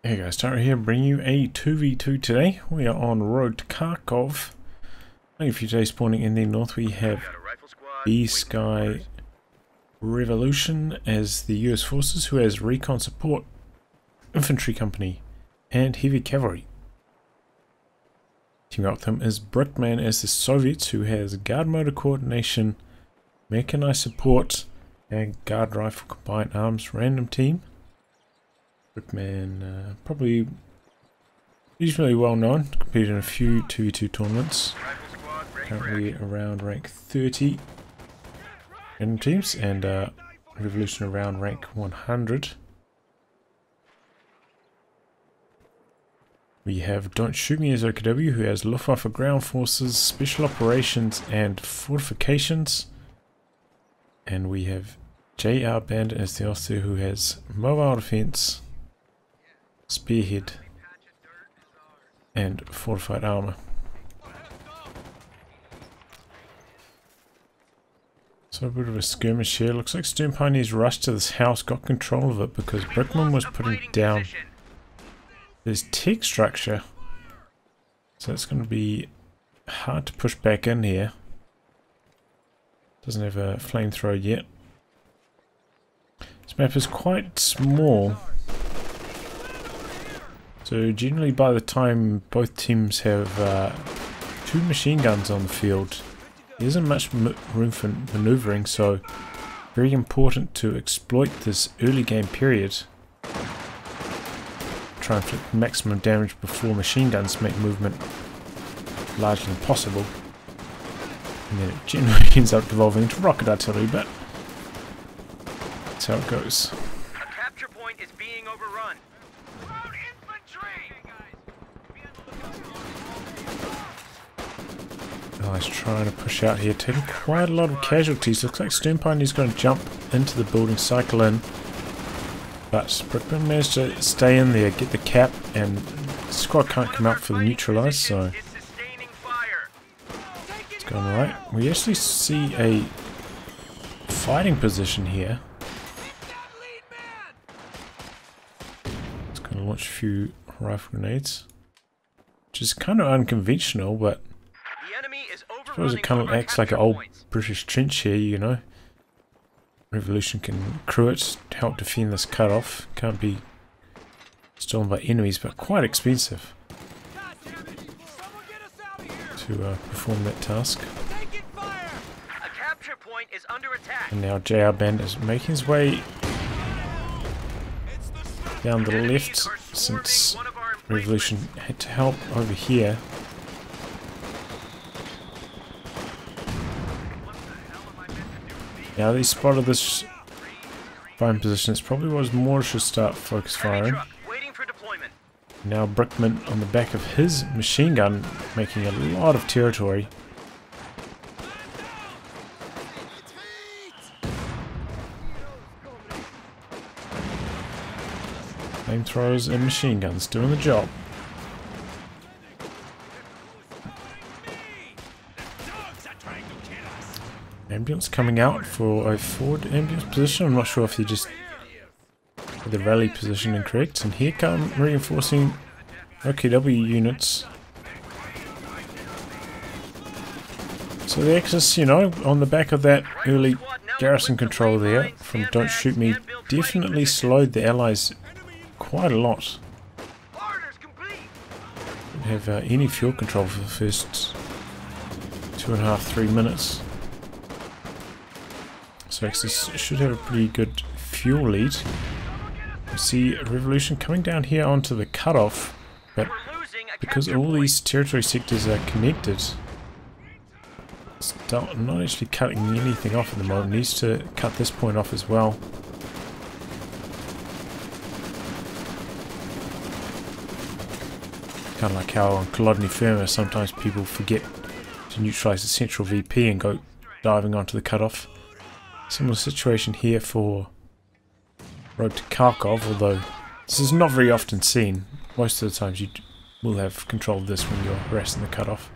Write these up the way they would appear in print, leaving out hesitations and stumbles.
Hey guys, Tara here, bringing you a 2v2 today. We are on road to Kharkov. A few days spawning in the north. We have B-Sky Revolution as the US forces, who has recon support, infantry company, and heavy cavalry. Teaming up with them is Brickman as the Soviets, who has guard motor coordination, mechanized support, and guard rifle combined arms random team. Brickman, probably reasonably well known, competed in a few 2v2 tournaments. Currently around rank 30 in teams, and Revolution around rank 100. We have don'tShootMe as OKW, who has Luftwaffe ground forces, special operations, and fortifications. And we have JR Bandit as the officer, who has mobile defense, spearhead, and fortified armor. So a bit of a skirmish here. Looks like Stern Pioneers rushed to this house, got control of it because Brickman was putting down this tech structure. So it's going to be hard to push back in here. Doesn't have a flamethrower yet. This map is quite small. So generally by the time both teams have two machine guns on the field, there isn't much room for maneuvering, so very important to exploit this early game period. Try and inflict maximum damage before machine guns make movement largely impossible. And then it generally ends up devolving into rocket artillery, but that's how it goes. A capture point is being overrun. Oh, he's trying to push out here, taking quite a lot of casualties. Looks like Stern Pioneer's going to jump into the building, cycle in. But Brickman managed to stay in there, get the cap, and the squad can't come out for the neutralize, so it's going right. We actually see a fighting position here. It's going to launch a few rifle grenades, which is kind of unconventional, but I suppose it kind of acts like an old British trench here, you know. Revolution can crew it, help defend this cutoff. Can't be stolen by enemies, but quite expensive to perform that task. And now JR Bandit is making his way down the left, since Revolution had to help over here. Now they spotted this firing position. It's probably was more should start focus firing. Now Brickman on the back of his machine gun making a lot of territory. Flamethrowers and machine guns doing the job. Ambulance coming out for a forward ambulance position. I'm not sure if he just had the rally position incorrect. And here come reinforcing OKW units. So the Axis, you know, on the back of that early garrison control there from don'tShootMe, definitely slowed the Allies quite a lot. Didn't have any fuel control for the first 2.5-3 minutes. So Axis should have a pretty good fuel lead. We see a Revolution coming down here onto the cutoff, but because all these territory sectors are connected, it's not actually cutting anything off at the moment. It needs to cut this point off as well. Kind of like how on Kolodny Firma sometimes people forget to neutralize the central VP and go diving onto the cutoff. Similar situation here for road to Kharkov, although this is not very often seen. Most of the times you will have control of this when you're harassing the cutoff.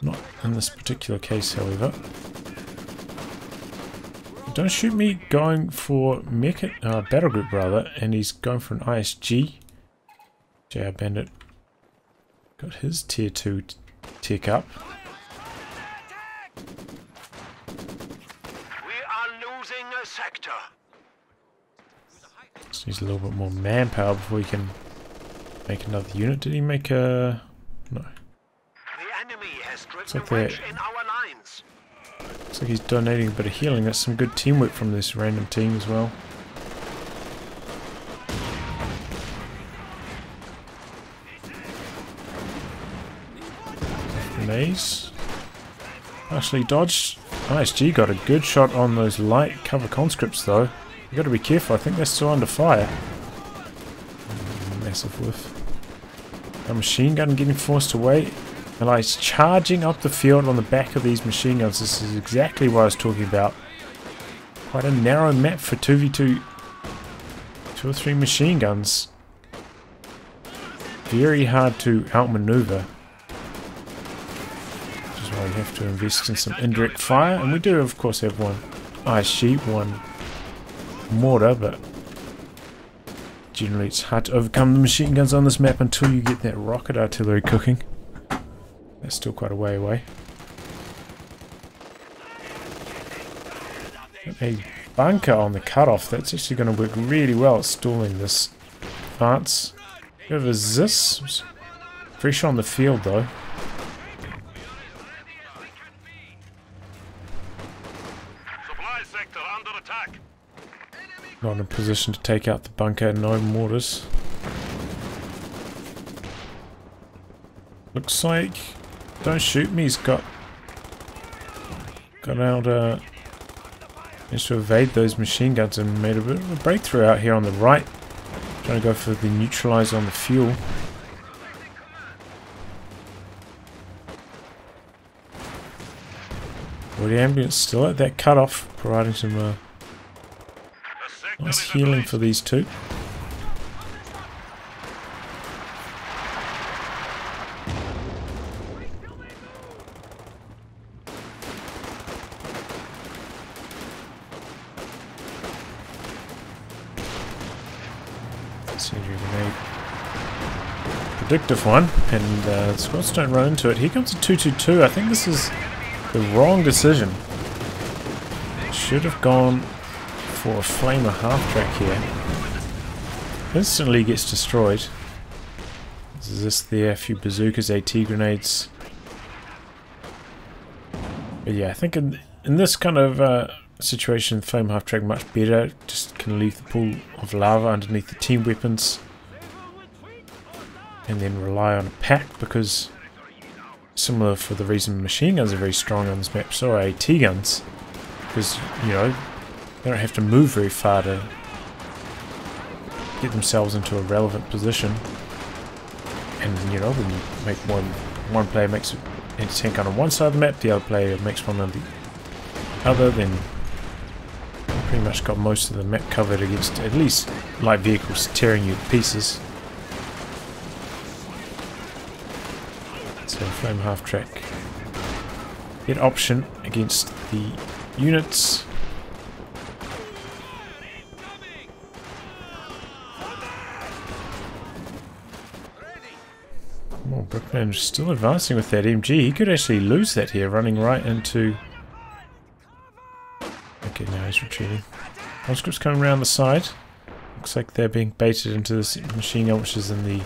Not in this particular case, however. Don't Shoot Me going for battle group rather, and he's going for an ISG. JR Bandit got his tier 2 tick up. We are losing a sector. Just needs a little bit more manpower before he can make another unit. Did he make a... no. The enemy has Looks driven like a wedge in our lines. Looks like he's donating a bit of healing. That's some good teamwork from this random team as well. Grenades. Partially dodged. ISG got a good shot on those light cover conscripts though. You got to be careful. I think they're still under fire. Massive whiff. A machine gun getting forced away. And he's charging up the field on the back of these machine guns. This is exactly what I was talking about. Quite a narrow map for 2v2. 2 or 3 machine guns. Very hard to outmaneuver. Which is why you have to invest in some indirect fire. And we do of course have one ISG, one mortar, but generally it's hard to overcome the machine guns on this map until you get that rocket artillery cooking. That's still quite a way away. A bunker on the cutoff. That's actually going to work really well at stalling this advance. Bit of a Zis. Fresh on the field though. Supply sector under attack. Not in a position to take out the bunker. No mortars. Looks like Don't Shoot Me. He's got out managed to evade those machine guns and made a bit of a breakthrough out here on the right. Trying to go for the neutralizer on the fuel. Well, the ambulance still at that cutoff, providing some nice healing for these two. Predictive one, and the squads don't run into it. Here comes a 2-2-2. I think this is the wrong decision. Should have gone for a flamer half-track here. Instantly gets destroyed. Is this there? A few bazookas, AT grenades. But yeah, I think in this kind of situation, flame half-track much better. Just can leave the pool of lava underneath the team weapons. And then rely on a pack, because similar for the reason machine guns are very strong on this map, so are AT guns, because you know they don't have to move very far to get themselves into a relevant position. And you know, when you make one player makes a tank on one side of the map, the other player makes one on the other, then you pretty much got most of the map covered against at least light vehicles tearing you to pieces. So flame half track. Hit option against the units. Oh, Brickman is still advancing with that MG. He could actually lose that here, running right into... Okay, now he's retreating. Conscripts coming around the side. Looks like they're being baited into this machine gun, which is in the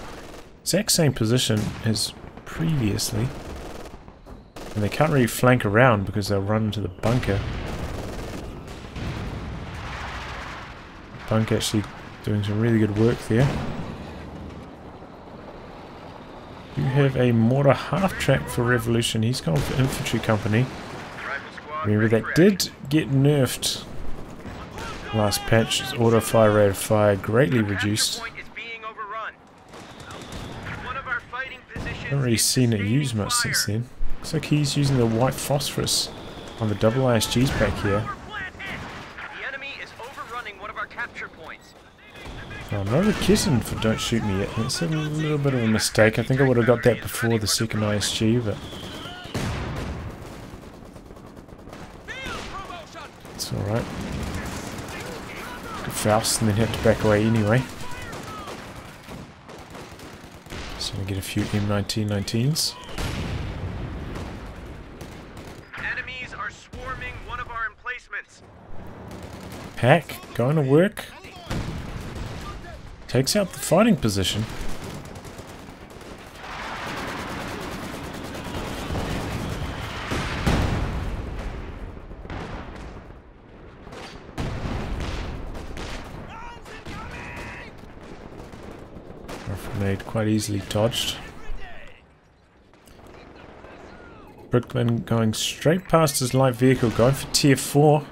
exact same position as previously, and they can't really flank around because they'll run into the bunker. Bunker actually doing some really good work there. You have a mortar half track for Revolution. He's gone for infantry company. Remember that did get nerfed last patch. Its auto fire rate of fire greatly reduced. Haven't really seen it used much since then. Looks like he's using the white phosphorus on the double ISGs back here. The enemy is overrunning one of our capture points. Oh, no kitten for Don't Shoot Me yet. That's a little bit of a mistake. I think I would have got that before the second ISG, but it's alright. Faust and then had to back away anyway. So we get a few M1919s. Enemies are swarming one of our emplacements. Pack, going to work. Takes out the fighting position. Grenade quite easily dodged. Brickman going straight past his light vehicle, going for tier 4.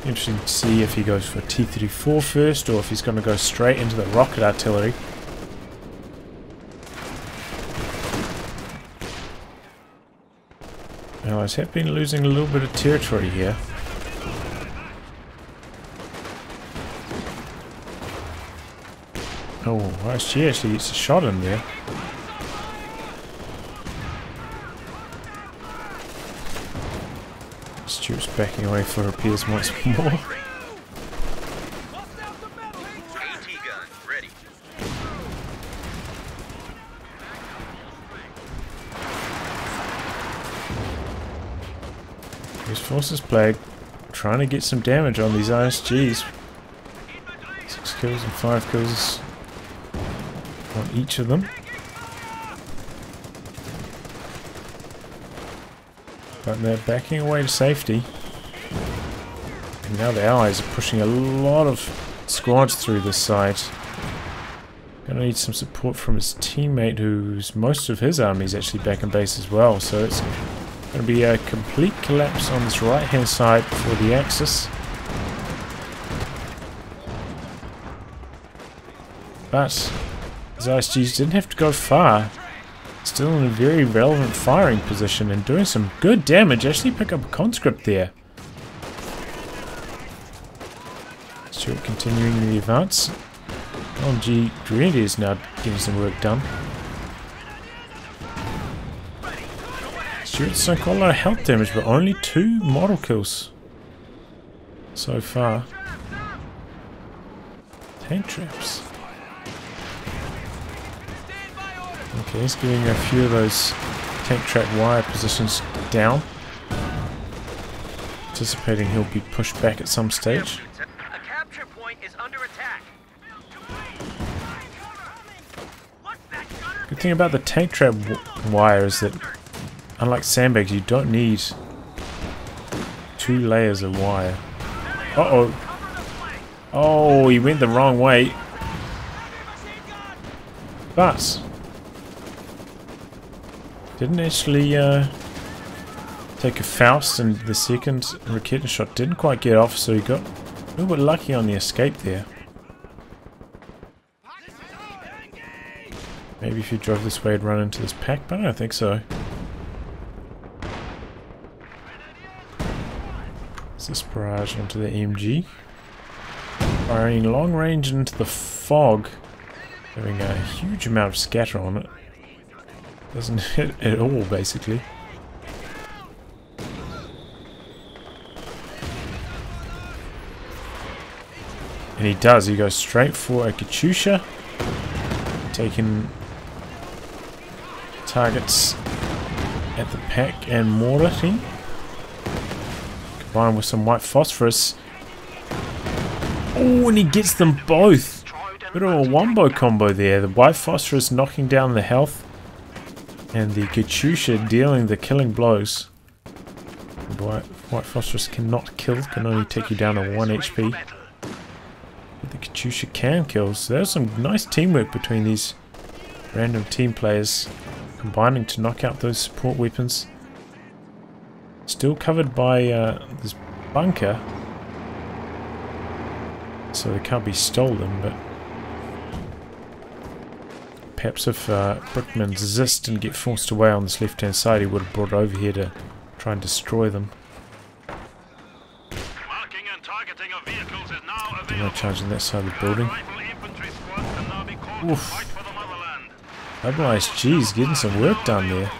Interesting to see if he goes for T-34 first or if he's going to go straight into the rocket artillery. Allies have been losing a little bit of territory here. Oh, she actually gets a shot in there. Stuart's backing away for repairs once more. AT gun ready. His forces plague, trying to get some damage on these ISGs. 6 kills and 5 kills on each of them. But they're backing away to safety. And now the Allies are pushing a lot of squads through this side. Gonna need some support from his teammate, who's most of his army is actually back in base as well. So it's gonna be a complete collapse on this right hand side for the Axis. But his ISGs didn't have to go far. Still in a very relevant firing position and doing some good damage. Actually pick up a conscript there. Stuart continuing the advance. LMG Grenadiers now getting some work done. Stuart's done quite a lot of health damage, but only 2 model kills so far. Tank traps. Okay, he's getting a few of those tank trap wire positions down. Anticipating he'll be pushed back at some stage. A capture point is under attack. Good thing about the tank trap wire is that, unlike sandbags, you don't need 2 layers of wire. Uh-oh. Oh, he went the wrong way. But didn't actually take a Faust, and the second Raketen shot didn't quite get off, so he got a little bit lucky on the escape there. Maybe if he drove this way he'd run into this pack, but I don't think so. Is this barrage onto the MG? Firing long range into the fog, having a huge amount of scatter on it. Doesn't hit at all, basically. And he does. He goes straight for a Katyusha, taking targets at the pack and mortar team. Combined with some white phosphorus. Oh, and he gets them both. Bit of a wombo combo there. The white phosphorus knocking down the health, and the Katyusha dealing the killing blows. White phosphorus cannot kill, can only take you down to 1 HP. But the Katyusha can kill, so there's some nice teamwork between these random team players, combining to knock out those support weapons. Still covered by this bunker, so they can't be stolen, but perhaps if Brickman's Zist didn't get forced away on this left hand side, he would have brought it over here to try and destroy them. They're not charging that side of the building. Oof. Mobilized, geez, getting some work done there.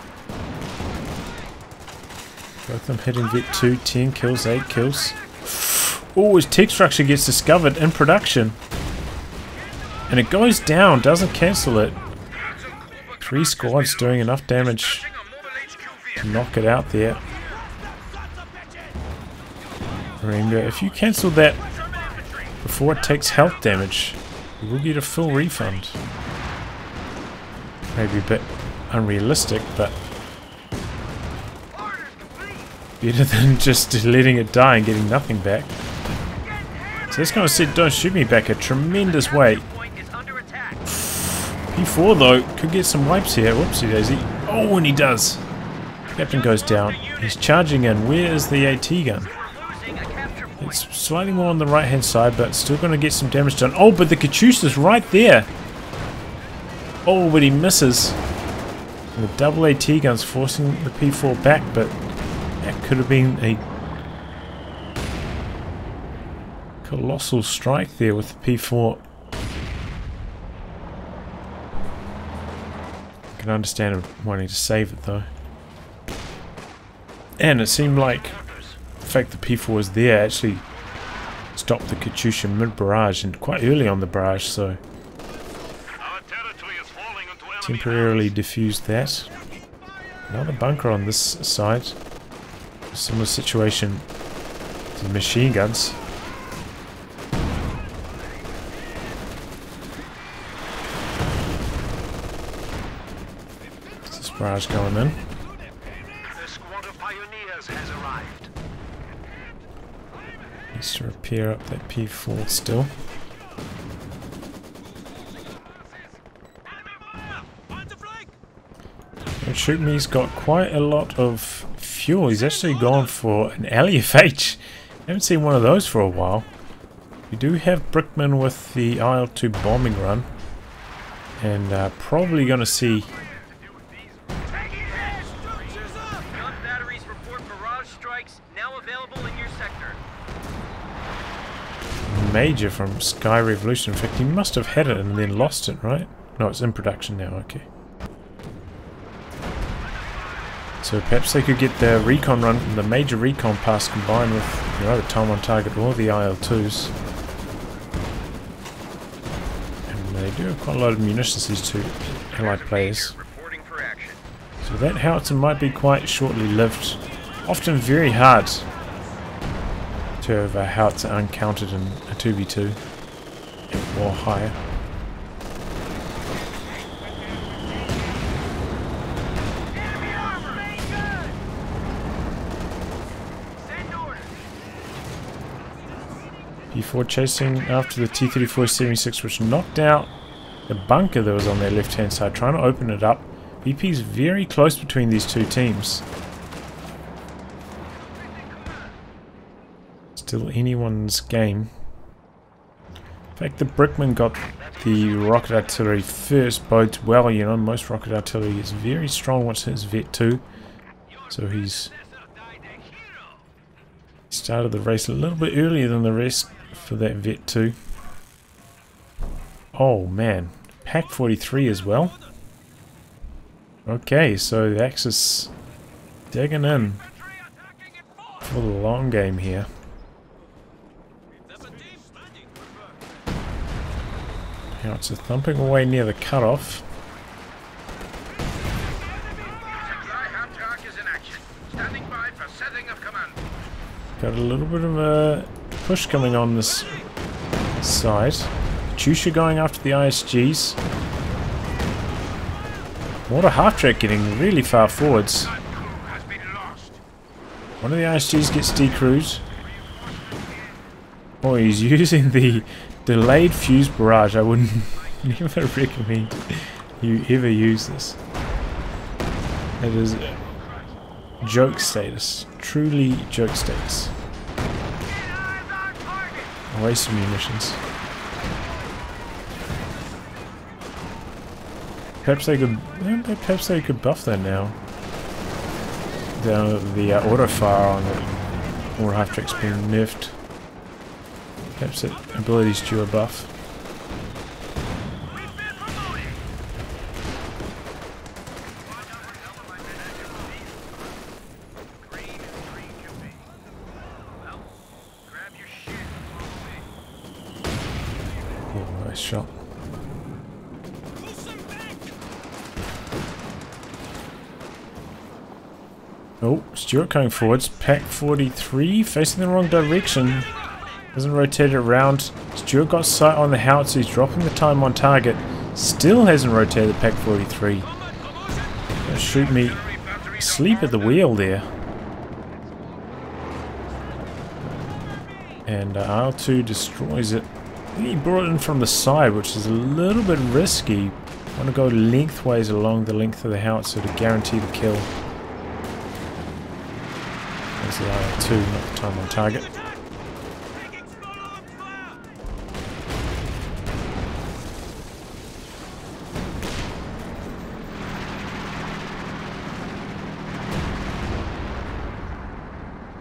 Both of them hitting Vet 2, 10 kills, 8 kills. Oh, his tech structure gets discovered in production. And it goes down, doesn't cancel it. 3 squads doing enough damage to knock it out there. Remember, if you cancel that before it takes health damage, you will get a full refund. Maybe a bit unrealistic, but better than just letting it die and getting nothing back. So that's going to set Don't Shoot Me back a tremendous way. P4 though could get some wipes here. Whoopsie daisy. Oh, and he does. Captain goes down. He's charging in. Where is the AT gun? It's slightly more on the right hand side, but still going to get some damage done. Oh, but the COH2's right there. Oh, but he misses. And the double AT gun's forcing the P4 back, but that could have been a colossal strike there with the P4. I can understand him wanting to save it though. And it seemed like the fact the P4 was there actually stopped the COH2 mid-barrage and quite early on the barrage, so temporarily diffused that. Another bunker on this side. Similar situation to the machine guns. This barrage going in. The squad of pioneers has arrived. Needs to repair up that P4 still. Shoot Me's got quite a lot of fuel. He's actually gone for an LFH. Haven't seen one of those for a while. We do have Brickman with the IL-2 bombing run. And probably going to see Gun batteries report barrage strikes now available in your sector. Major from Sky Revolution. In fact, he must have had it and then lost it, right? No, it's in production now. Okay. So perhaps they could get the recon run from the major recon pass combined with, you know, the time on target or the IL-2s. And they do have quite a lot of munitions, these two allied players. So that howitzer might be quite shortly lived. Often very hard to have a howitzer uncounted in a 2v2 or higher. P4 chasing after the T-34-76, which knocked out the bunker that was on their left hand side, trying to open it up. VP's very close between these two teams. Still anyone's game. In fact, the Brickman got the rocket artillery first, bodes well. You know, most rocket artillery is very strong once it's Vet 2. So he's started the race a little bit earlier than the rest for that Vet 2. Oh man, Pack 43 as well. Okay, so the Axis digging in for the long game here. Now it's a thumping away near the cutoff. Got a little bit of a push coming on this side. COH2 going after the ISGs. Water half track getting really far forwards. One of the ISGs gets decrewed. Oh, he's using the delayed fuse barrage. I wouldn't never recommend you ever use this. It is joke status. Truly joke status. A waste of munitions. Perhaps they could buff that now. The auto fire on the auto half track's been nerfed. Perhaps that ability's due a buff. Oh, nice shot. Oh, Stuart coming forwards. Pack 43 facing the wrong direction. Doesn't rotate it around. Stuart got sight on the howitzer. He's dropping the time on target. Still hasn't rotated Pack 43. Don't shoot me. Sleep at the wheel there. And R2 destroys it. I think he brought it in from the side, which is a little bit risky. I want to go lengthways along the length of the howitzer to guarantee the kill. There's the R2, not the time on target.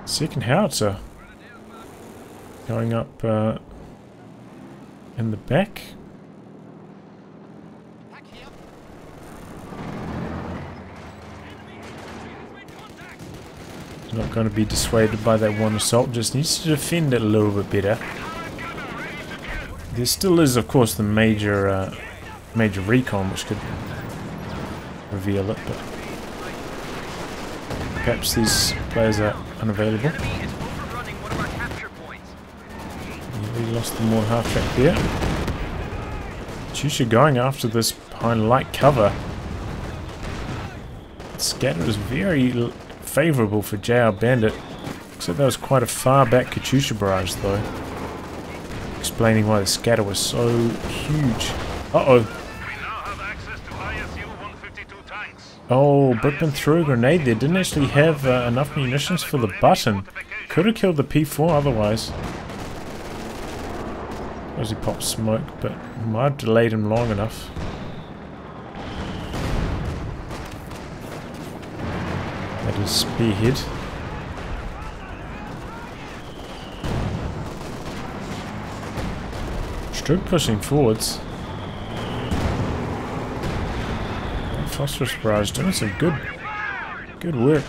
Second howitzer going up in the back. He's not going to be dissuaded by that one assault, just needs to defend it a little bit better. There still is, of course, the major recon which could reveal it, but perhaps these players are unavailable. We lost the more half track there. Chusha going after this behind light cover. Scatter is very favourable for JR Bandit. Looks like that was quite a far back Katyusha barrage though. Explaining why the scatter was so huge. Uh-oh. Oh, Brickman threw a grenade there. Didn't actually have enough munitions for the button. Could have killed the P4 otherwise. As he popped smoke, but might have delayed him long enough. That is spearhead. Stroke pushing forwards. Phosphorus barrage doing some good work.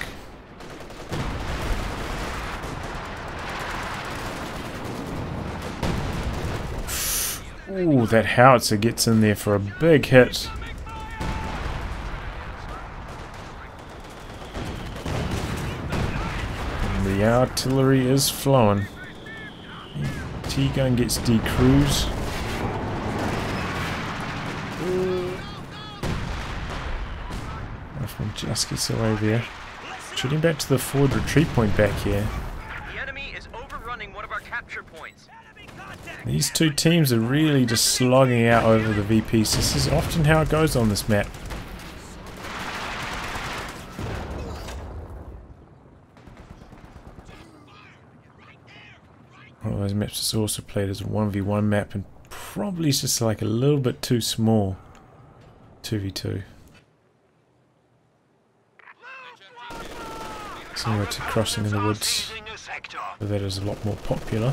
Ooh, that howitzer gets in there for a big hit. And the artillery is flowing. T-gun gets decruised. Rifleman just gets away there. Shooting back to the forward retreat point back here. The enemy is overrunning one of our capture points. These two teams are really just slogging out over the VPs. This is often how it goes on this map. One of those maps is also played as a 1v1 map and probably is just like a little bit too small. 2v2. Similar to crossing in the woods, but that is a lot more popular.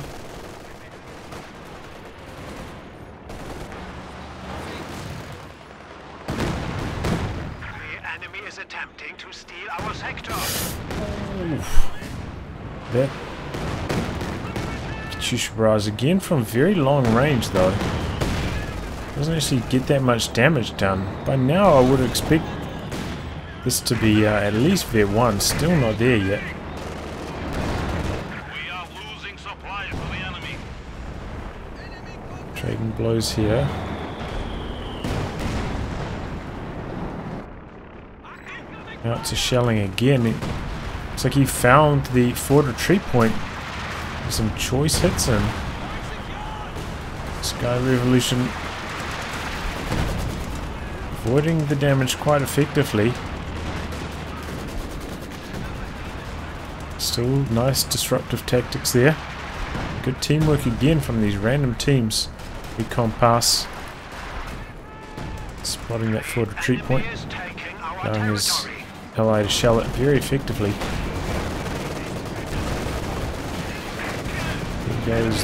Attempting to steal our sector. That Katyusha barrage again from very long range though. Doesn't actually get that much damage done. By now I would expect this to be at least Vet 1, still not there yet. We are losing supply to the enemy. Trading blows here. Now it's a shelling again. It looks like he found the forward retreat point with some choice hits in. Sky Revolution avoiding the damage quite effectively. Still nice disruptive tactics there. Good teamwork again from these random teams. Recon pass. Spotting that forward retreat point. Allowing his ally to shell it very effectively. There goes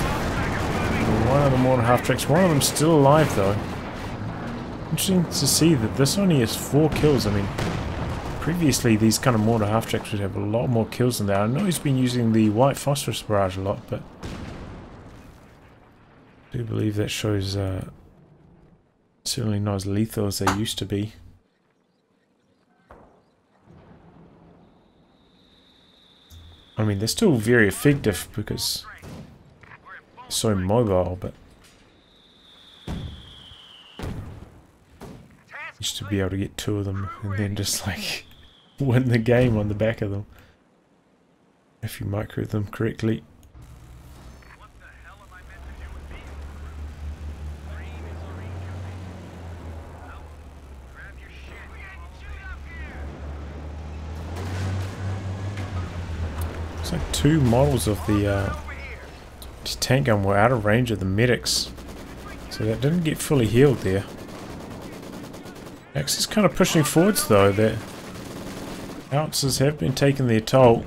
one of the mortar half-tracks. One of them still alive though. Interesting to see that this only has 4 kills. I mean, previously these kind of mortar half-tracks would have a lot more kills than that. I know he's been using the white phosphorus barrage a lot, but I do believe that shows certainly not as lethal as they used to be. I mean, they're still very effective because they're so mobile, but used to be able to get 2 of them and then just like win the game on the back of them if you micro them correctly. What the hell am I meant to do with these? Green is orange. Well, grab your shit. We can shoot up here. It's like 2 models of the tank gun were out of range of the medics, so that didn't get fully healed there. Axe is kind of pushing forwards though. Their ounces have been taking their toll.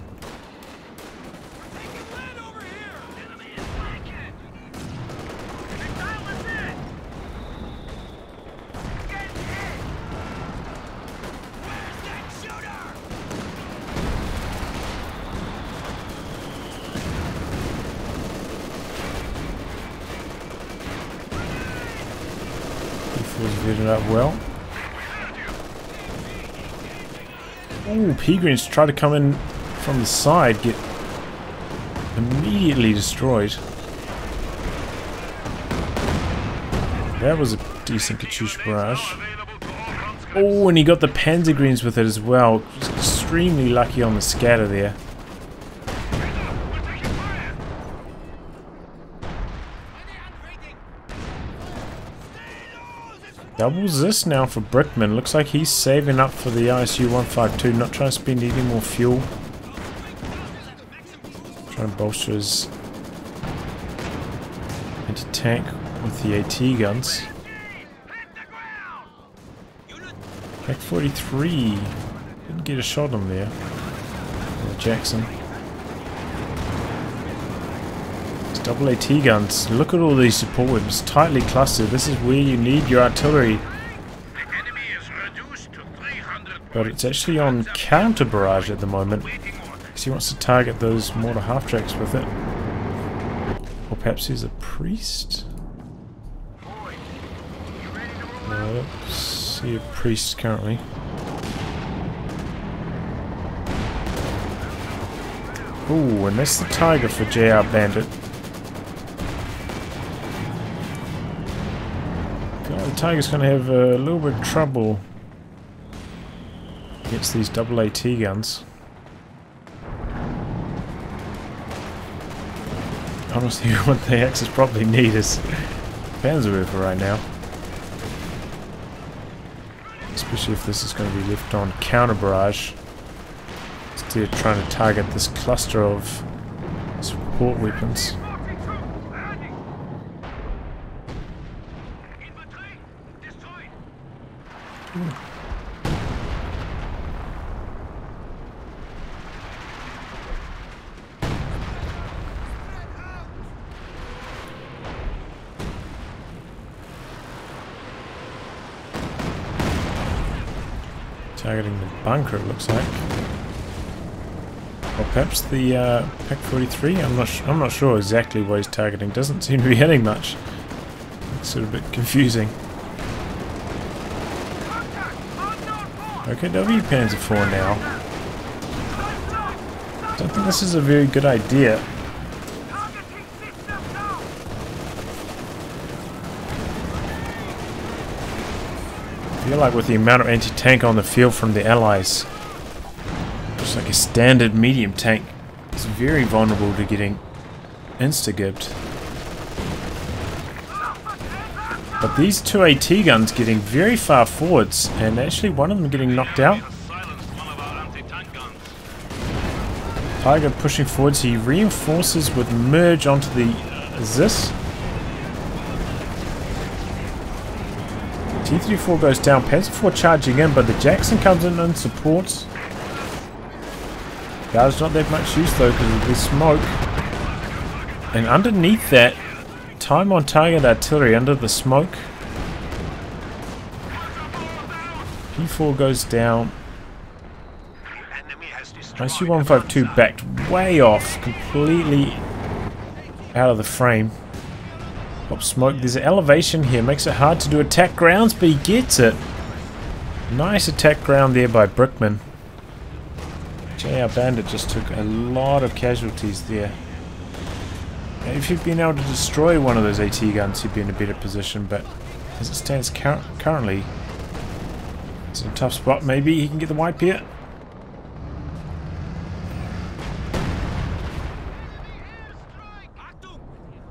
P4's vetted up well. Ooh, P-Greens try to come in from the side, get immediately destroyed. That was a decent Katyusha barrage. Oh, and he got the Panzer Greens with it as well. Just extremely lucky on the scatter there. Doubles this now for Brickman. Looks like he's saving up for the ISU 152, not trying to spend any more fuel. Trying to bolster his anti-tank with the AT guns. Pack 43 didn't get a shot on there. Jackson. Double AT guns. Look at all these support weapons, tightly clustered. This is where you need your artillery. But it's actually on counter barrage at the moment, because he wants to target those mortar half tracks with it. Or perhaps he's a priest? No, I don't see a priest currently. Ooh, and that's the tiger for JR Bandit. The Tiger's going to have a little bit of trouble against these double AT guns. Honestly, what the Axis probably need is Panzerwerfer right now. Especially if this is going to be left on counter barrage, instead of trying to target this cluster of support weapons. Targeting the bunker, it looks like. Or perhaps the Pack 43. I'm not sure exactly what he's targeting. Doesn't seem to be hitting much. It's sort of a bit confusing. OKW Panzer IV now. Don't think this is a very good idea. I feel like with the amount of anti-tank on the field from the Allies, just like a standard medium tank is very vulnerable to getting insta-gibbed. But these 2 AT guns getting very far forwards, and actually one of them getting knocked out. Tiger pushing forwards, he reinforces with merge onto the Zis. T-34 goes down, Panzer IV charging in, but the Jackson comes in and supports. Guard's not that much use though because of the smoke. And underneath that, time on target artillery under the smoke. P4 goes down. ISU 152 backed way off, completely out of the frame. Pop smoke. There's an elevation here. Makes it hard to do attack grounds, but he gets it. Nice attack ground there by Brickman. Our bandit just took a lot of casualties there. If you'd been able to destroy one of those AT guns, you'd be in a better position, but as it stands currently, it's in a tough spot. Maybe he can get the wipe here.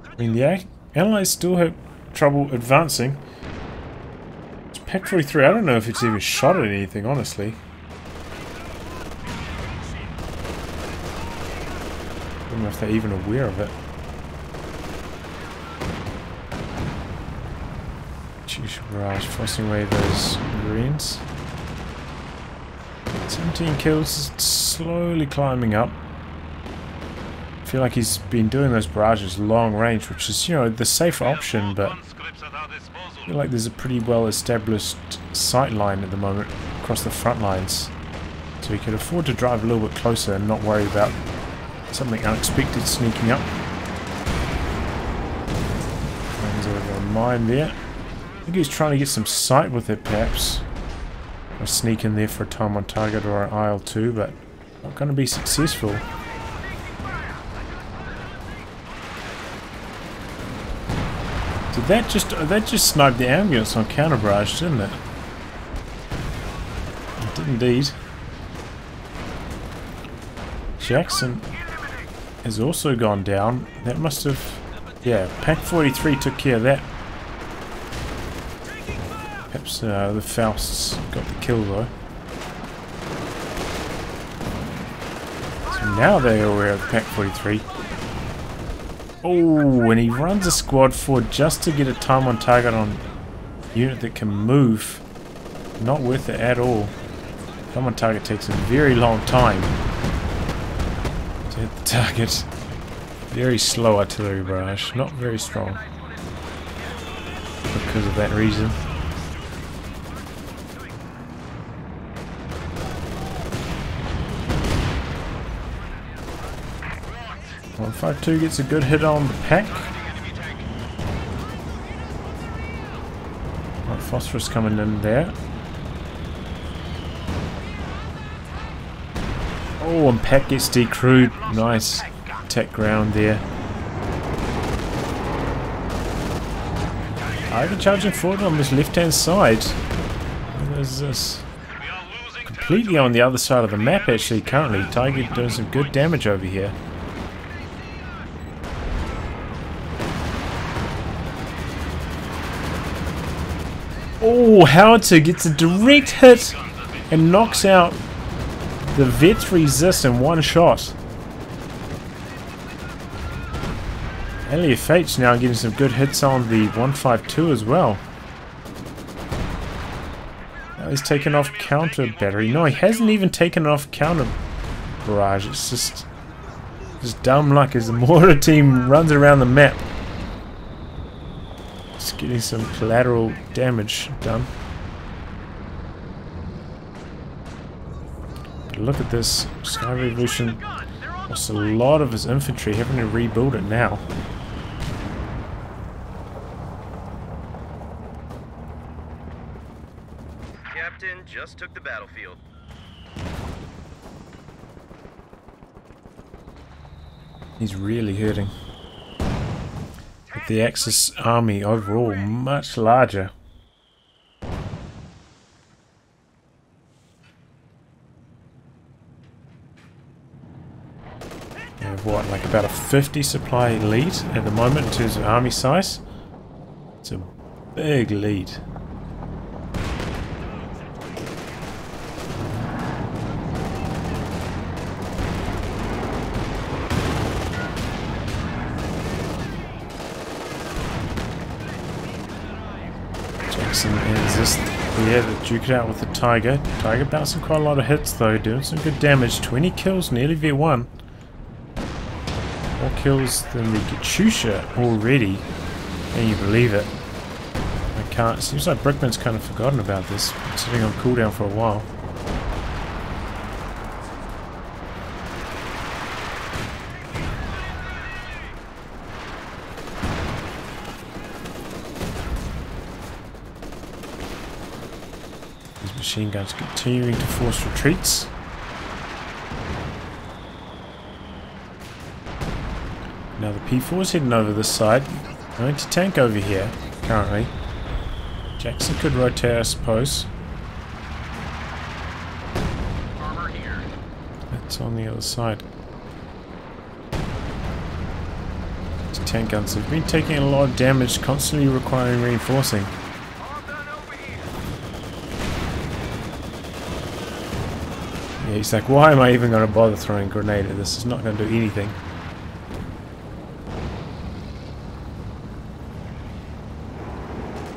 I mean, the Allies still have trouble advancing. It's Pack 43. I don't know if it's even shot at anything, honestly. I don't know if they're even aware of it. Choose barrage, forcing away those Marines. 17 kills, slowly climbing up. I feel like he's been doing those barrages long range, which is, you know, the safer option, but I feel like there's a pretty well established sight line at the moment across the front lines. So he could afford to drive a little bit closer and not worry about something unexpected sneaking up. There's a mine there. I think he's trying to get some sight with it, perhaps. Or sneak in there for a time on target or an IL-2, but not going to be successful. Did that just sniped the ambulance on counter barrage, didn't it? It did indeed. Jackson has also gone down. That must have... yeah, Pack 43 took care of that. Perhaps the Fausts got the kill though. So now they are aware of Pack 43. Oh, and he runs a squad forward just to get a time on target on a unit that can move. Not worth it at all. Time on target takes a very long time to hit the target. Very slow artillery barrage, not very strong because of that reason. 152 gets a good hit on the pack. Right, phosphorus coming in there. Oh, and pack gets decrewed. Nice attack ground there. Tiger charging forward on this left hand side. There's this completely on the other side of the map actually currently. Tiger doing some good damage over here. Oh, Howitzer gets a direct hit and knocks out the Vet's resist in one shot. LFH now getting some good hits on the 152 as well. Now he's taken off counter battery. No, he hasn't even taken off counter barrage. It's just dumb luck as the mortar team runs around the map. Just getting some collateral damage done. But look at this. Sky Revolution lost a lot of his infantry, having to rebuild it now. Captain just took the battlefield. He's really hurting. But the Axis army overall much larger. They have what, like about a 50 supply lead at the moment in terms of army size? It's a big lead. Jackson is just there to duke it out with the Tiger. Tiger bouncing quite a lot of hits though, doing some good damage. 20 kills, nearly V1. More kills than the Katyusha already. Can you believe it? I can't. Seems like Brickman's kind of forgotten about this. Been sitting on cooldown for a while. Machine guns continuing to force retreats. Now the P4 is heading over this side. No anti-tank over here, currently. Jackson could rotate, I suppose. Armor here. That's on the other side. These tank guns have been taking a lot of damage, constantly requiring reinforcing. All done over here. Yeah, he's like, why am I even going to bother throwing a grenade at this? It's not going to do anything.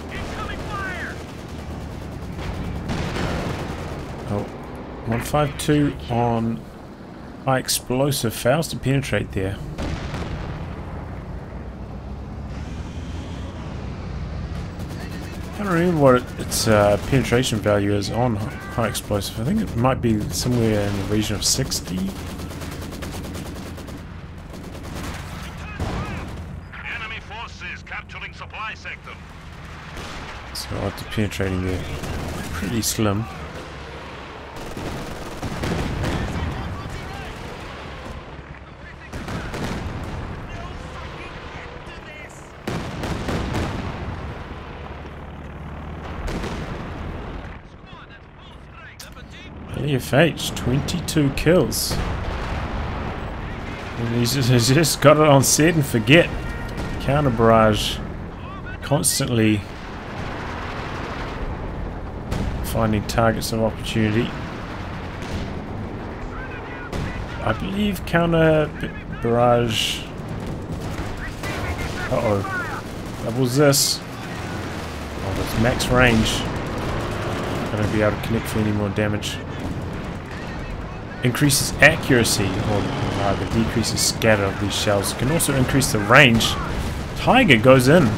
Incoming fire. Oh, 152 on high explosive fails to penetrate there. I can't remember what its penetration value is on high explosive. I think it might be somewhere in the region of 60. Enemy forces capturing supply sector. So odds of penetrating there pretty slim. LFH, 22 kills. And he's just got it on set and forget. Counter barrage, constantly finding targets of opportunity. I believe counter barrage. Doubles this. Oh, that's max range. Not going to be able to connect for any more damage. Increases accuracy, or rather decreases scatter of these shells. Can also increase the range. Tiger goes in.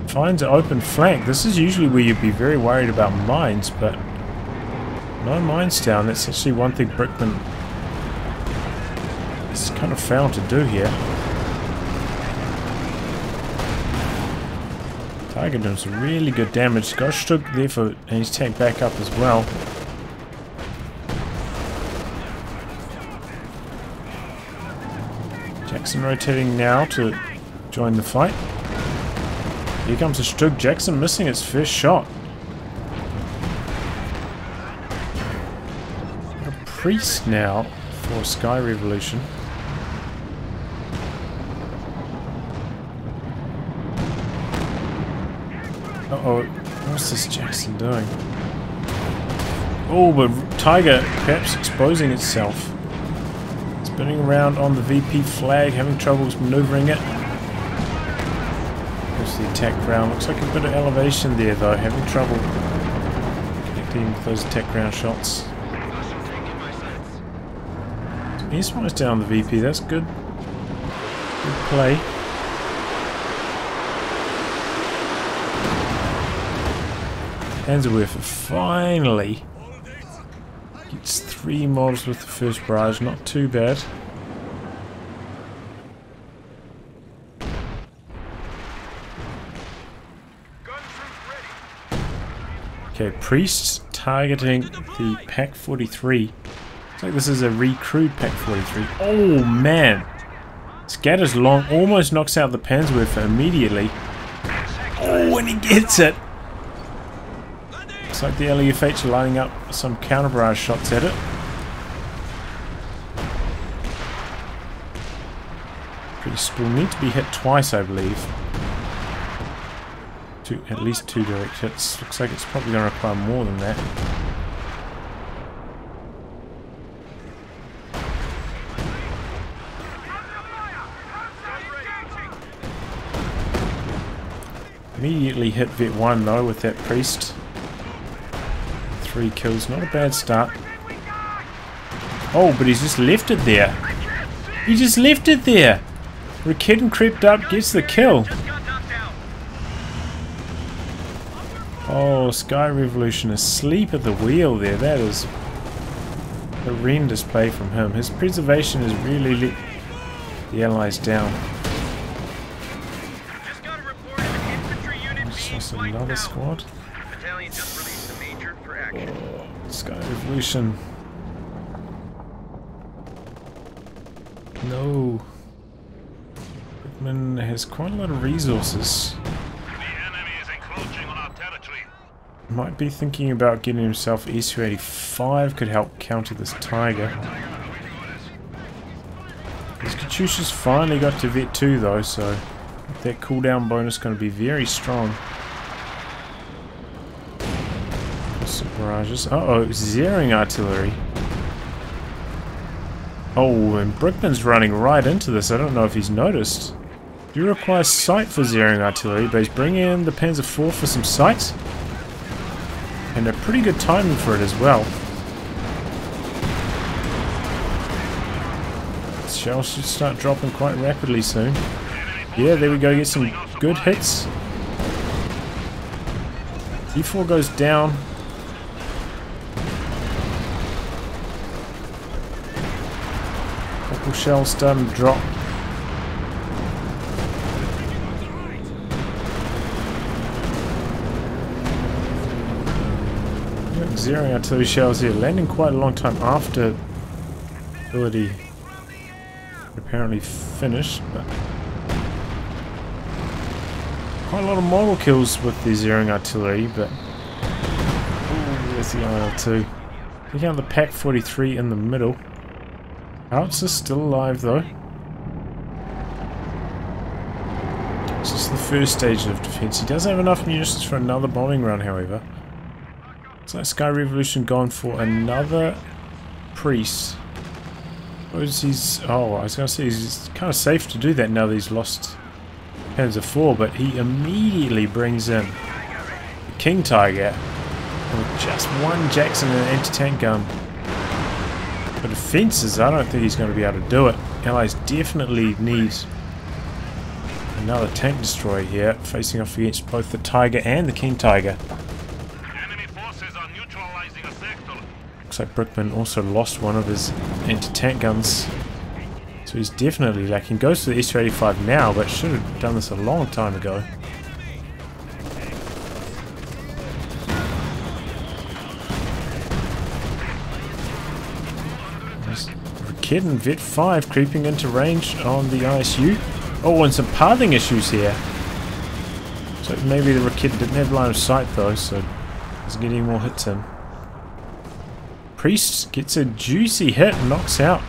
Finds an open flank. This is usually where you'd be very worried about mines, but no mines down. That's actually one thing Brickman has kind of failed to do here. Tiger doing some really good damage. Got Stug there for, and he's tanked back up as well. Jackson rotating now to join the fight. Here comes a Stug. Jackson missing its first shot. Got a priest now for Sky Revolution. Uh-oh, what's this Jackson doing? Oh, but Tiger perhaps exposing itself. Spinning around on the VP flag, having troubles maneuvering it. There's the attack ground. Looks like a bit of elevation there though, having trouble connecting with those attack ground shots. He's almost down the VP, that's good. Good play. Panzerwerfer finally gets 3 models with the first barrage, not too bad. Okay, priests targeting the Pack 43. Looks like this is a recruit Pack 43. Oh man! Scatters long, almost knocks out the Panzerwerfer immediately. Oh, and he gets it! Looks like the LEFH are lining up some counter barrage shots at it. Priest will need to be hit twice, I believe. At least 2 direct hits. Looks like it's probably going to require more than that. Immediately hit Vet 1 though with that priest. 3 kills, not a bad start. Oh, but he's just left it there. He just left it there. Raketen crept up, gets the kill. Oh, Sky Revolution asleep at the wheel there. That is horrendous play from him. His preservation has really let the allies down. Just lost another squad. Battalion just released a major for Oh, Sky Revolution. No. Brickman has quite a lot of resources. The enemy is encroaching on our territory. Might be thinking about getting himself SU-85, could help counter this Tiger. His Katyusha's finally got to Vet 2 though, so that cooldown bonus is going to be very strong. Barrages. Uh-oh, zeroing artillery. Oh, and Brickman's running right into this. I don't know if he's noticed. You require sight for zeroing artillery, but he's bringing in the Panzer IV for some sight. And a pretty good timing for it as well. Shells should start dropping quite rapidly soon. Yeah, there we go, get some good hits. D4 goes down. Couple shells starting to drop. Zeroing artillery shells here, landing quite a long time after ability apparently finished, but quite a lot of model kills with the zeroing artillery, but there's the IL-2. Taking out the Pak 43 in the middle. Howitzer's still alive though. This is the first stage of defense. He doesn't have enough munitions for another bombing run, however. Looks like Sky Revolution gone for another priest. He's, oh, I was going to say he's kind of safe to do that now that he's lost Panzer IV, but he immediately brings in the King Tiger with just one Jackson and an anti-tank gun. For defences, I don't think he's going to be able to do it. Allies definitely need another tank destroyer here, facing off against both the Tiger and the King Tiger. Looks like Brickman also lost one of his anti-tank guns, so he's definitely lacking. Goes to the SU-85 now, but should have done this a long time ago. Kid and Vet 5 creeping into range on the ISU. Oh, and some pathing issues here. So maybe the Rakit didn't have line of sight though, so doesn't get any more hits in. Priest gets a juicy hit, knocks out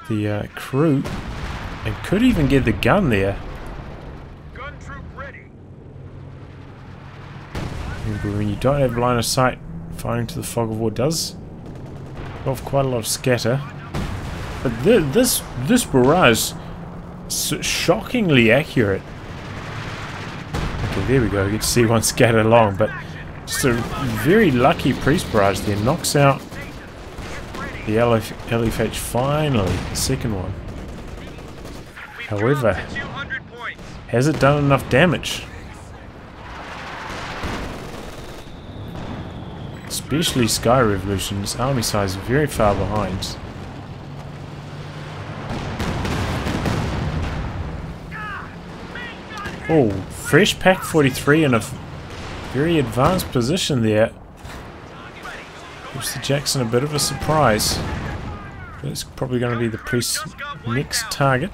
the crew, and could even get the gun there. Gun troop ready. Remember, when you don't have line of sight, firing to the fog of war does involve quite a lot of scatter. But this barrage is shockingly accurate. Okay, there we go. You get to see one scatter along, but just a very lucky priest barrage there. Knocks out the LFH finally, the second one. However, has it done enough damage? Especially Sky Revolution's army size very far behind. Oh, fresh Pak 43 in a very advanced position there. Gives the Jackson a bit of a surprise. That's probably going to be the priest's next target.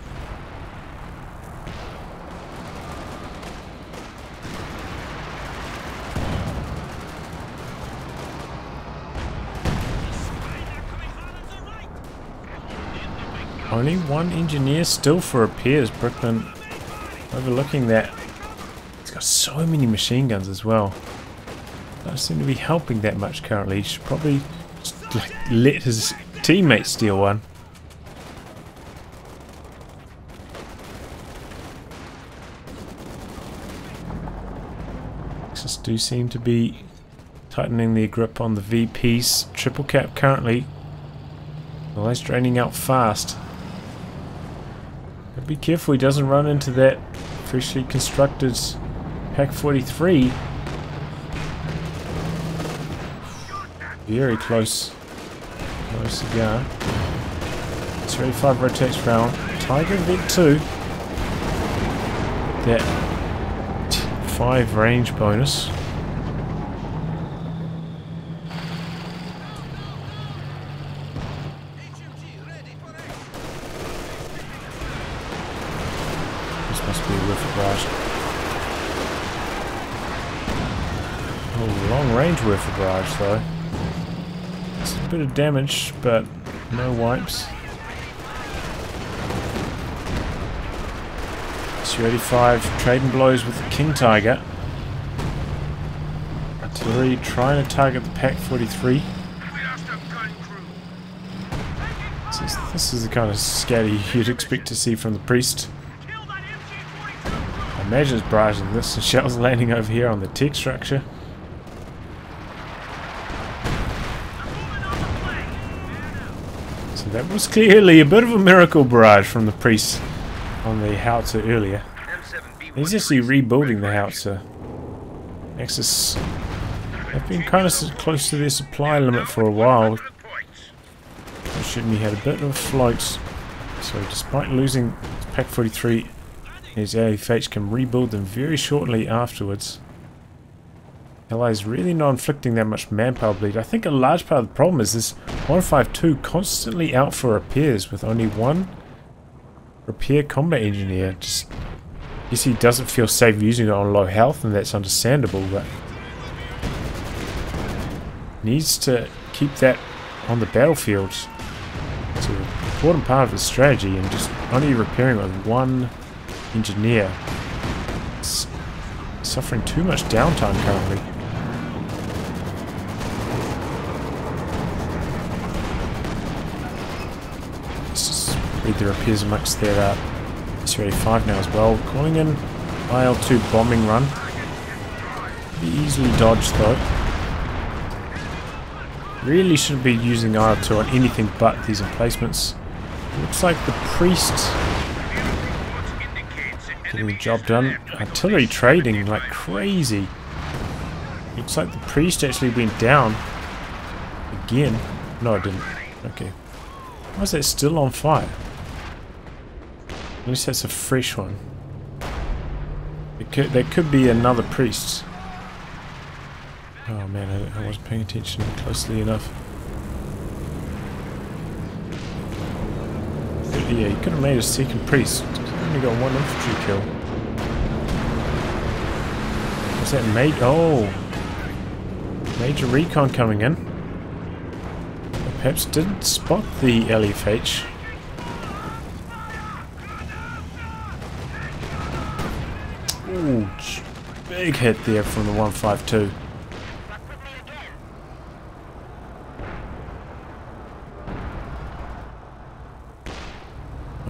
Only one engineer still for repairs. Brickman overlooking that. He's got so many machine guns as well. Don't seem to be helping that much currently. He should probably just let his teammates steal one. Axis do seem to be tightening their grip on the VPs. Triple cap currently. Always draining out fast. But be careful he doesn't run into that freshly constructed Pak 43. Very close. No cigar. SU-85 rotates round. Tiger Vet 2. That 5 range bonus. This must be a rifle barrage. Oh, long range rifle barrage though. It's a bit of damage, but no wipes. Su-85 trading blows with the King Tiger. Artillery trying to target the Pak-43. This is the kind of scatty you'd expect to see from the priest. I imagine it's brighter than this, and shells landing over here on the tech structure. So that was clearly a bit of a miracle barrage from the priest on the howitzer earlier. He's actually rebuilding the howitzer. Axis have been kind of close to their supply limit for a while. COH2 had a bit of a float, so despite losing Pak-43, his AFH can rebuild them very shortly afterwards. Allies really not inflicting that much manpower bleed. I think a large part of the problem is this 152 constantly out for repairs with only one repair combat engineer. Just, I guess he doesn't feel safe using it on low health, and that's understandable, but needs to keep that on the battlefield. It's an important part of his strategy, and just only repairing with one engineer. It's suffering too much downtime currently. Let's just read the repairs amongst their Su-85 now as well. Calling in IL-2 bombing run. Be easily dodged though. Really shouldn't be using IL-2 on anything but these emplacements. Looks like the priest getting the job done. Artillery trading like crazy. Looks like the priest actually went down again. No, it didn't. Okay. Why is that still on fire? At least that's a fresh one. There could be another priest. Oh man, I wasn't paying attention closely enough. Yeah, you could have made a second priest. Only got one infantry kill. Was that oh, major recon coming in. Perhaps didn't spot the LFH. Ooh, big hit there from the 152.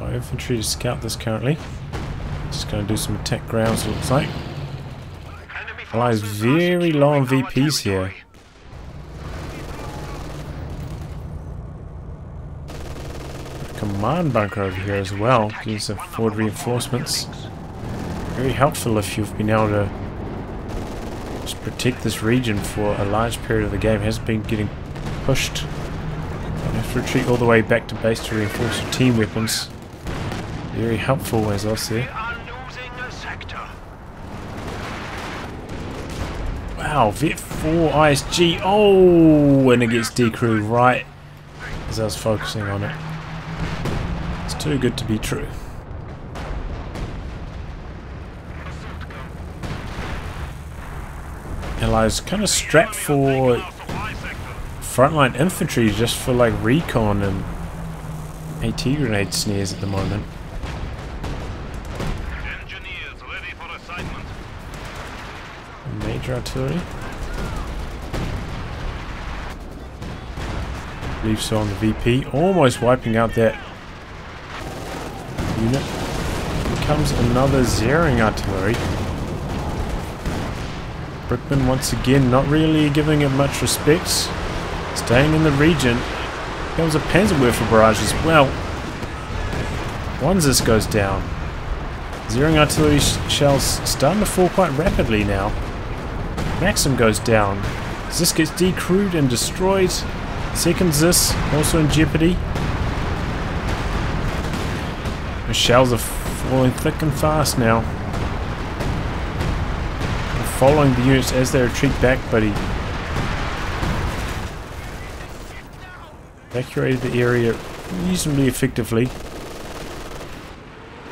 Our infantry to scout this currently. Just going to do some attack grounds, it looks like. Allies very low on VPs here. Command bunker over here as well, getting some forward reinforcements. Very helpful if you've been able to just protect this region for a large period of the game. It hasn't been getting pushed. Don't have to retreat all the way back to base to reinforce your team weapons. Very helpful as I say. Wow, Vet 4 ISG. Oh, and it gets decrewed right as I was focusing on it. It's too good to be true. Allies kind of strapped for frontline infantry just for like recon and AT grenade snares at the moment. Major artillery. I believe so on the VP. Almost wiping out that unit. Here comes another zeroing artillery. Brickman once again not really giving it much respect. Staying in the region. Here comes a Panzerwerfer barrage as well. Once this goes down. Zeroing artillery shells starting to fall quite rapidly now. Maxim goes down. This gets decrewed and destroyed. Second Zis also in jeopardy. The shells are falling thick and fast now. following the units as they retreat back, but he evacuated the area reasonably effectively.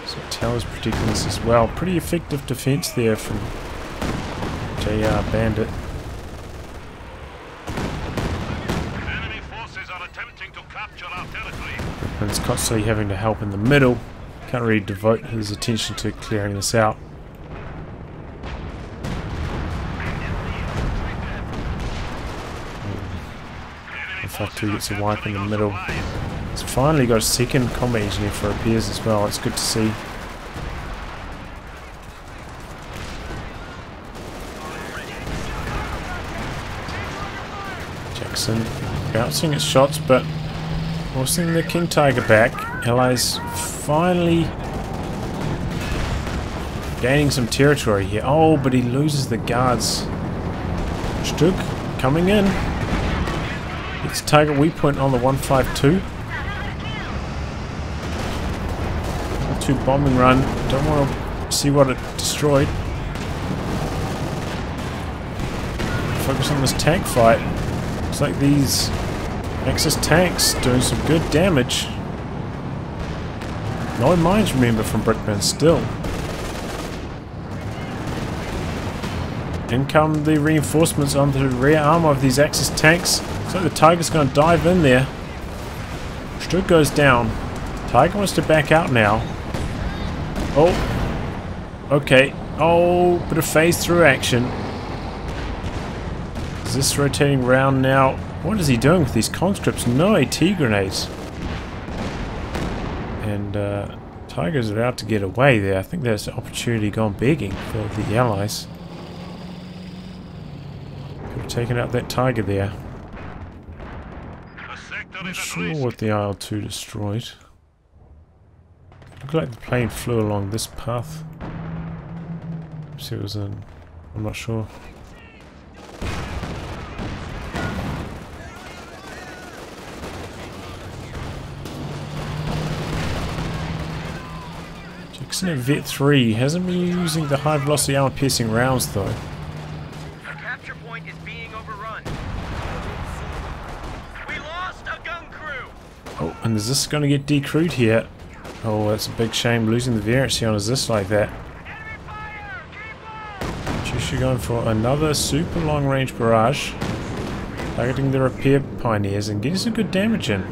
So Tower's protecting this as well. Pretty effective defense there from JR Bandit. Enemy forces are attempting to capture our territory. And it's constantly having to help in the middle. Can't really devote his attention to clearing this out. F2 gets a wipe in the middle. He's finally got a second combat engineer for repairs as well. It's good to see. Jackson bouncing its shots, but forcing the King Tiger back. Allies finally gaining some territory here. Oh, but he loses the guards. Stug coming in. It's target weak point on the 152. Two bombing run. Don't want to see what it destroyed. Focus on this tank fight. Looks like these Axis tanks doing some good damage. No mines, remember, from Brickman still. In come the reinforcements on the rear armor of these Axis tanks. Looks like the Tiger's going to dive in there. Stug goes down. Tiger wants to back out now. Oh. Okay. Oh, bit of phase through action. Is this rotating round now? What is he doing with these conscripts? No AT grenades. And Tigers are out to get away there. I think there's an opportunity gone begging for the Allies. Could have taken out that Tiger there. Not sure what the IL-2 destroyed. Looked like the plane flew along this path. Perhaps it was in... I'm not sure. Jackson at Vet 3 hasn't been using the high velocity armor piercing rounds though. The capture point is being overrun. We lost a gun crew. Oh, and is this going to get decrewed here? Oh, that's a big shame losing the variancy on this like that. Cheshire going for another super long range barrage. Targeting the repair pioneers and getting some good damage in.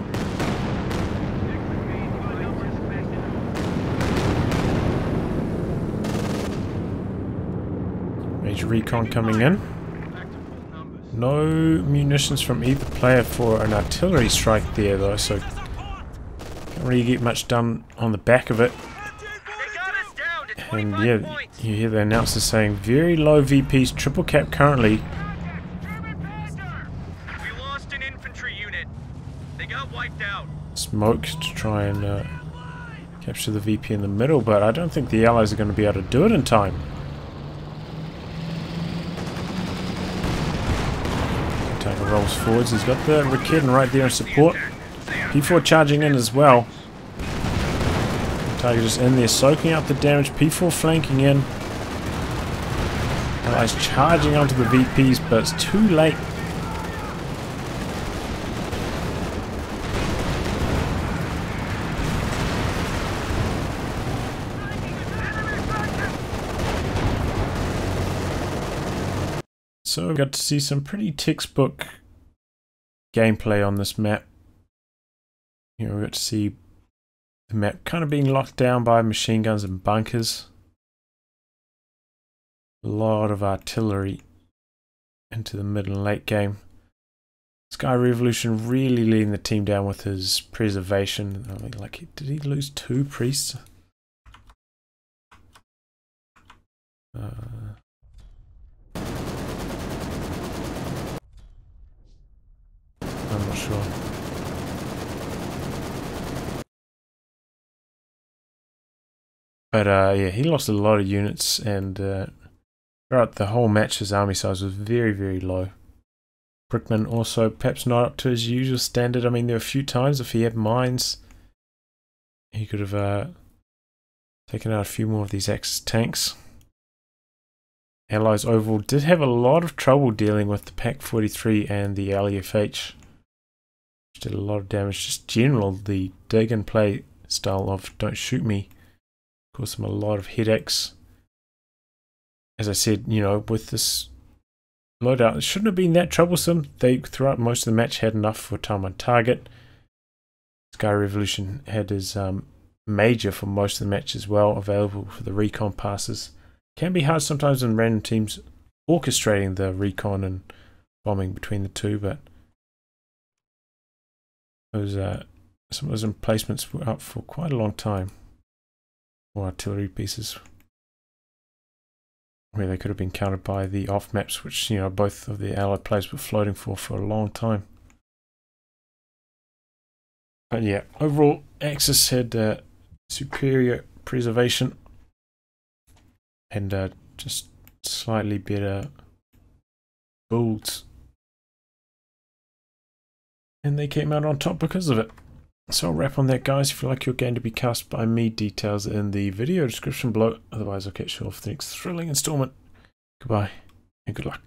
Major recon coming in. No munitions from either player for an artillery strike there though, so can't really get much done on the back of it. And yeah, you hear the announcer saying very low VPs, triple cap currently. We lost an infantry unit. They got wiped out. Smoke to try and capture the VP in the middle, but I don't think the Allies are going to be able to do it in time. Tiger rolls forwards. He's got the Rikiden right there in support. P4 charging in as well. Tiger just in there soaking up the damage. P4 flanking in. Allies charging onto the VPs, but it's too late. So we got to see some pretty textbook gameplay on this map. Here we got to see the map kind of being locked down by machine guns and bunkers. A lot of artillery into the mid and late game. Sky Revolution really leading the team down with his preservation. I mean, like, did he lose 2 priests? I'm not sure. But yeah, he lost a lot of units, and throughout the whole match his army size was very, very low. Brickman also perhaps not up to his usual standard. I mean, there were a few times if he had mines, he could have taken out a few more of these Axis tanks. Allies overall did have a lot of trouble dealing with the Pak-43 and the LEFH. Which did a lot of damage. Just general, the dig and play style of Don't Shoot Me caused them a lot of headaches. As I said, you know, with this loadout, it shouldn't have been that troublesome. They, throughout most of the match, had enough for time on target. Sky Revolution had his major for most of the match as well, available for the recon passes. Can be hard sometimes in random teams orchestrating the recon and bombing between the two, but those some of those emplacements were up for quite a long time. Or artillery pieces, where they could have been countered by the off maps, which, you know, both of the Allied players were floating for a long time. But yeah, overall, Axis had superior preservation and just slightly better builds, and they came out on top because of it. So I'll wrap on that, guys. If you like your game to be cast by me, details in the video description below. Otherwise, I'll catch you all for the next thrilling installment. Goodbye and good luck.